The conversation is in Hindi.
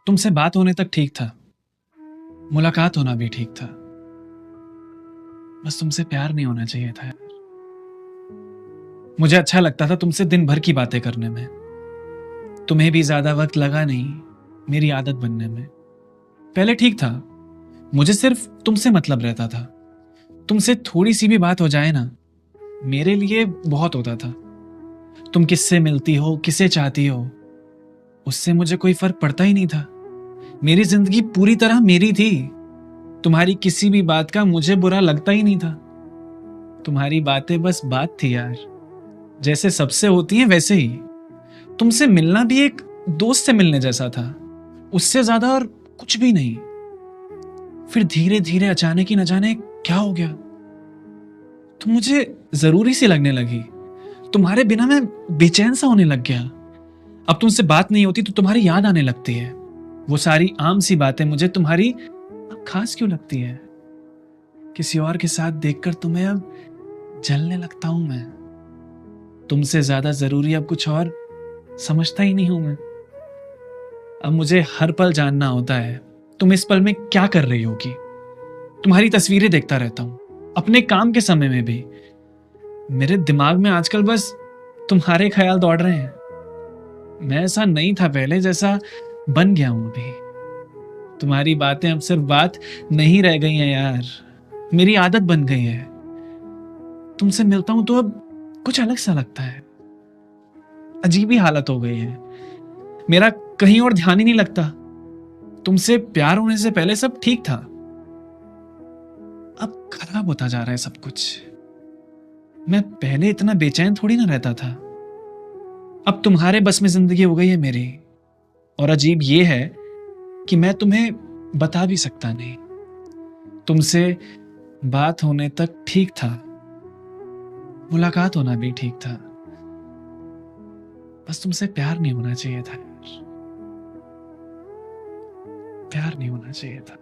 तुमसे बात होने तक ठीक था, मुलाकात होना भी ठीक था। बस तुमसे प्यार नहीं होना चाहिए था यार। मुझे अच्छा लगता था तुमसे दिन भर की बातें करने में। तुम्हें भी ज्यादा वक्त लगा नहीं मेरी आदत बनने में। पहले ठीक था, मुझे सिर्फ तुमसे मतलब रहता था। तुमसे थोड़ी सी भी बात हो जाए ना, मेरे लिए बहुत होता था। तुम किससे मिलती हो, किसे चाहती हो, उससे मुझे कोई फर्क पड़ता ही नहीं था। मेरी जिंदगी पूरी तरह मेरी थी। तुम्हारी किसी भी बात का मुझे बुरा लगता ही नहीं था। तुम्हारी बातें बस बात थी यार, जैसे सबसे होती हैं वैसे ही। तुमसे मिलना भी एक दोस्त से मिलने जैसा था, उससे ज्यादा और कुछ भी नहीं। फिर धीरे धीरे अचानक ही न जाने क्या हो गया, तुम मुझे जरूरी सी लगने लगी। तुम्हारे बिना मैं बेचैन सा होने लग गया। अब तुमसे बात नहीं होती तो तुम्हारी याद आने लगती है। वो सारी आम सी बातें मुझे तुम्हारी अब खास क्यों लगती है। किसी और के साथ देखकर तुम्हें अब जलने लगता हूं मैं। तुमसे ज्यादा जरूरी अब कुछ और समझता ही नहीं हूं मैं। अब मुझे हर पल जानना होता है तुम इस पल में क्या कर रही होगी। तुम्हारी तस्वीरें देखता रहता हूं अपने काम के समय में भी। मेरे दिमाग में आजकल बस तुम्हारे ख्याल दौड़ रहे हैं। मैं ऐसा नहीं था पहले जैसा बन गया हूं अभी। तुम्हारी बातें अब सिर्फ बात नहीं रह गई हैं यार, मेरी आदत बन गई है। तुमसे मिलता हूं तो अब कुछ अलग सा लगता है। अजीब ही हालत हो गई है, मेरा कहीं और ध्यान ही नहीं लगता। तुमसे प्यार होने से पहले सब ठीक था, अब खराब होता जा रहा है सब कुछ। मैं पहले इतना बेचैन थोड़ी ना रहता था। अब तुम्हारे बस में जिंदगी हो गई है मेरी। और अजीब ये है कि मैं तुम्हें बता भी सकता नहीं। तुमसे बात होने तक ठीक था, मुलाकात होना भी ठीक था। बस तुमसे प्यार नहीं होना चाहिए था यार, प्यार नहीं होना चाहिए था।